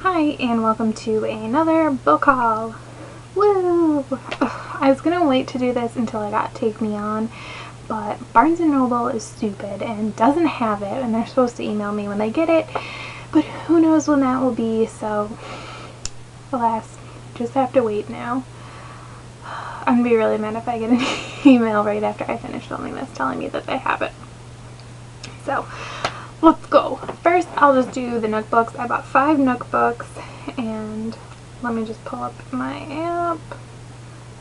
Hi, and welcome to another book haul. Woo! I was gonna wait to do this until I got Take Me On, but Barnes & Noble is stupid and doesn't have it, and they're supposed to email me when they get it, but who knows when that will be, so alas, just have to wait now. I'm gonna be really mad if I get an email right after I finish filming this telling me that they have it. So, let's go. First, I'll just do the Nook books. I bought 5 Nook books, and let me just pull up my app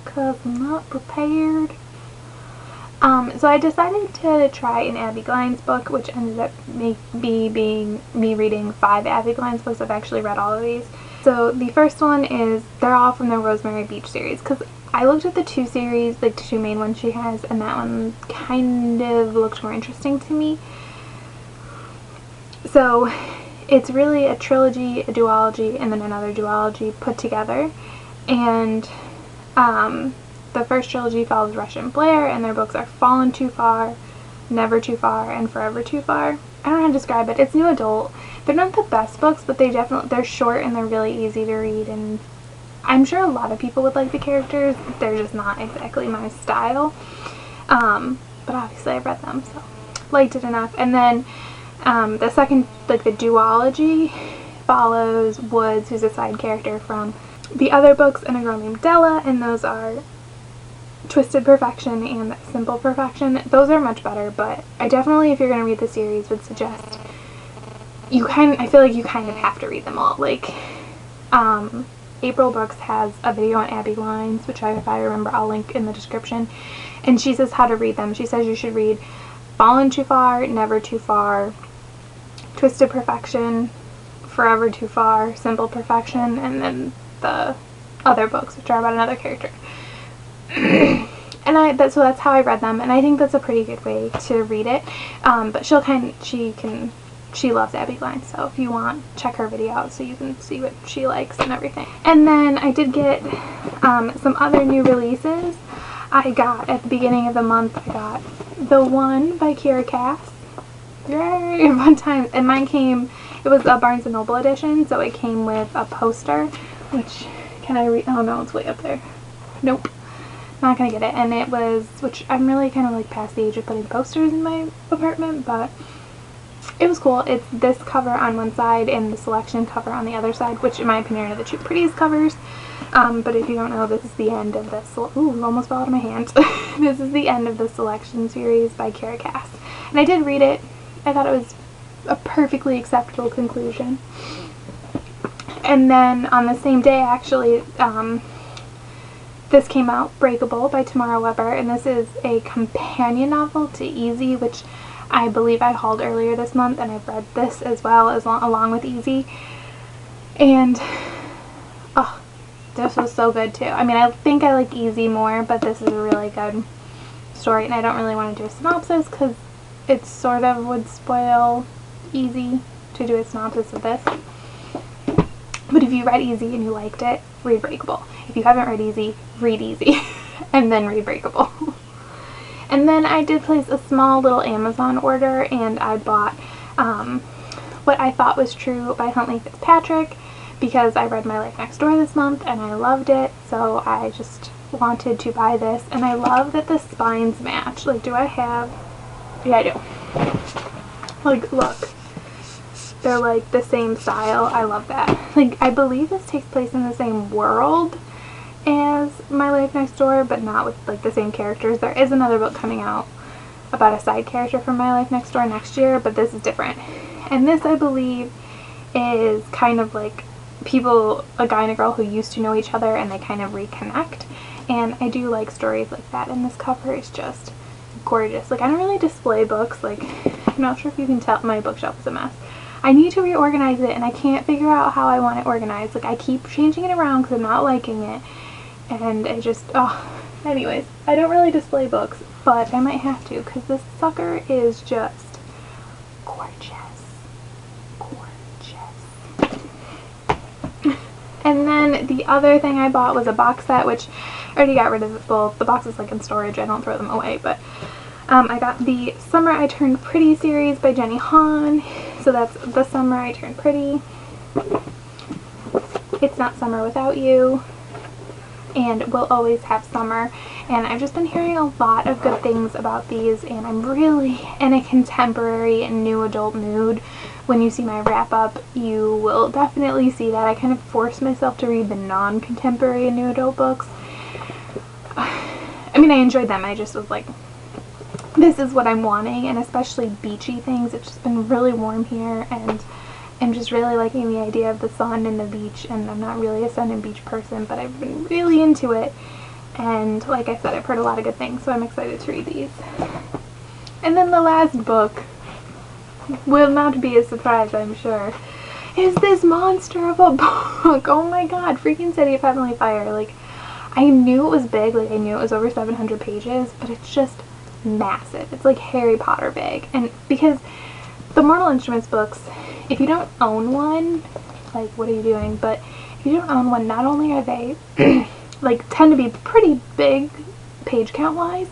because I'm not prepared. So I decided to try an Abbi Glines book, which ended up being me reading 5 Abbi Glines books. I've actually read all of these. So the first one is, they're all from the Rosemary Beach series, because I looked at the 2 series, like the 2 main ones she has, and that one kind of looked more interesting to me. So it's really a trilogy, a duology, and then another duology put together. And the first trilogy follows Rush and Blair, and their books are Fallen Too Far, Never Too Far, and Forever Too Far. I don't know how to describe it. It's new adult. They're not the best books, but they're short and they're really easy to read, and I'm sure a lot of people would like the characters. They're just not exactly my style. But obviously I've read them, so liked it enough. And then the second, like the duology, follows Woods, who's a side character from the other books, and a girl named Della, and those are Twisted Perfection and Simple Perfection. Those are much better, but I definitely, if you're going to read the series, would suggest I feel like you kind of have to read them all. Like, April Brooks has a video on Abbi Glines, which if I remember, I'll link in the description, and she says how to read them. She says you should read Fallen Too Far, Never Too Far, Twisted Perfection, Forever Too Far, Simple Perfection, and then the other books, which are about another character. And so that's how I read them, and I think that's a pretty good way to read it. But she loves Abbi Glines, so if you want, check her video out so you can see what she likes and everything. And then I did get some other new releases. I got, at the beginning of the month, I got The One by Kira Cass. Yay! Fun times. And mine came, it was a Barnes & Noble edition, so it came with a poster, which, can I read? Oh no, it's way up there. Nope. Not gonna get it. And it was, which I'm really kind of like past the age of putting posters in my apartment, but it was cool. It's this cover on one side and the selection cover on the other side, which in my opinion are the 2 prettiest covers. But if you don't know, this is the end of this. Ooh, almost fell out of my hand. This is the end of the selection series by Kira Cass. And I did read it. I thought it was a perfectly acceptable conclusion. And then on the same day, actually, this came out, Breakable by Tamara Weber, and this is a companion novel to Easy, which I believe I hauled earlier this month, and I've read this as well, along with Easy. And oh, this was so good too. I mean, I think I like Easy more, but this is a really good story, and I don't really want to do a synopsis because it sort of would spoil Easy to do a synopsis of this. But if you read Easy and you liked it, read Breakable. If you haven't read Easy, read Easy and then read Breakable. And then I did place a small little Amazon order, and I bought What I Thought Was True by Huntley Fitzpatrick, because I read My Life Next Door this month and I loved it, so I just wanted to buy this. And I love that the spines match. Like, do I have... Yeah, I do. Like, look. They're like the same style. I love that. Like, I believe this takes place in the same world as My Life Next Door, but not with like the same characters. There is another book coming out about a side character from My Life Next Door next year, but this is different. And this, I believe, is kind of like a guy and a girl who used to know each other and they kind of reconnect. And I do like stories like that, and this cover is just gorgeous. Like, I don't really display books. Like, I'm not sure if you can tell, my bookshelf is a mess. I need to reorganize it, and I can't figure out how I want it organized. Like, I keep changing it around because I'm not liking it. And I just, anyways, I don't really display books, but I might have to, because this sucker is just gorgeous. Gorgeous. And then the other thing I bought was a box set, which I already got rid of. Well, the box is like in storage. I don't throw them away, but I got the Summer I Turned Pretty series by Jenny Han. So that's The Summer I Turned Pretty. It's Not Summer Without You, and We'll Always Have Summer. And I've just been hearing a lot of good things about these, and I'm really in a contemporary and new adult mood. When you see my wrap up, you will definitely see that. I kind of forced myself to read the non-contemporary and new adult books. I mean, I enjoyed them. I just was like, this is what I'm wanting, and especially beachy things. It's just been really warm here, and I'm just really liking the idea of the sun and the beach, and I'm not really a sun and beach person, but I've been really into it, and like I said, I've heard a lot of good things, so I'm excited to read these. And then the last book will not be a surprise, I'm sure, is this monster of a book. Oh my god, freaking City of Heavenly Fire. Like, I knew it was big, like I knew it was over 700 pages, but it's just massive. It's like Harry Potter big. And because the Mortal Instruments books, if you don't own one, like, what are you doing? But if you don't own one, not only are they like tend to be pretty big page count wise,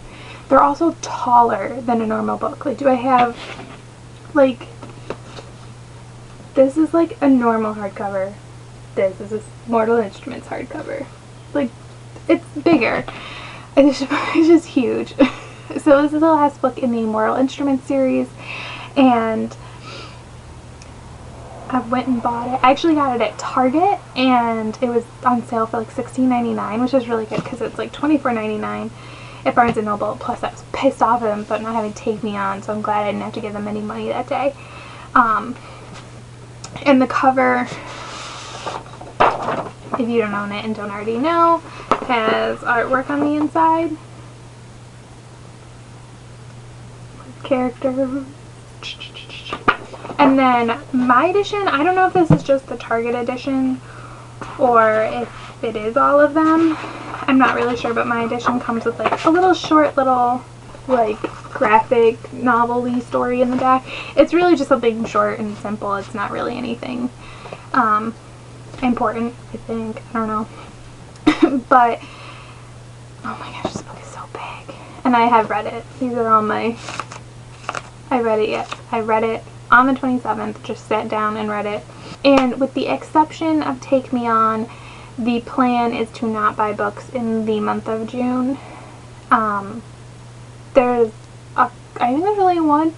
they're also taller than a normal book. Like, do I have, like, this is like a normal hardcover, this is a Mortal Instruments hardcover. Like, it's bigger. It's just huge. So this is the last book in the Mortal Instruments series, and I went and bought it. I actually got it at Target, and it was on sale for like $16.99, which is really good because it's like $24.99 at Barnes & Noble. Plus I was pissed off at them but not having to take me on, so I'm glad I didn't have to give them any money that day. And the cover, if you don't own it and don't already know, has artwork on the inside. Character. And then my edition, I don't know if this is just the Target edition or if it is all of them. I'm not really sure, but my edition comes with like a little short little like graphic novel-y story in the back. It's really just something short and simple. It's not really anything important, I think. I don't know. But oh my gosh, this book is so big. And I have read it. These are all my... I read it yet. I read it on the 27th, just sat down and read it. And with the exception of Take Me On, the plan is to not buy books in the month of June. I think there's only one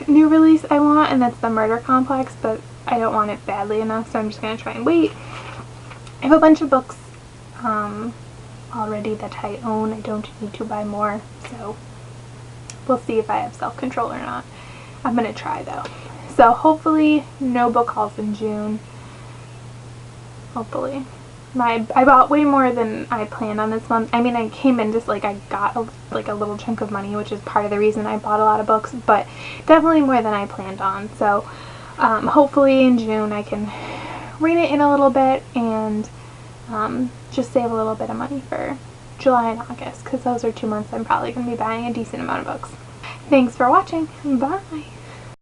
new release I want, and that's The Murder Complex, but I don't want it badly enough, so I'm just going to try and wait. I have a bunch of books already that I own. I don't need to buy more, so we'll see if I have self-control or not. I'm going to try though. So hopefully no book hauls in June. Hopefully. I bought way more than I planned on this month. I mean, I came in just like I got a little chunk of money, which is part of the reason I bought a lot of books, but definitely more than I planned on. So hopefully in June I can rein it in a little bit and just save a little bit of money for July and August, because those are 2 months I'm probably going to be buying a decent amount of books. Thanks for watching. Bye!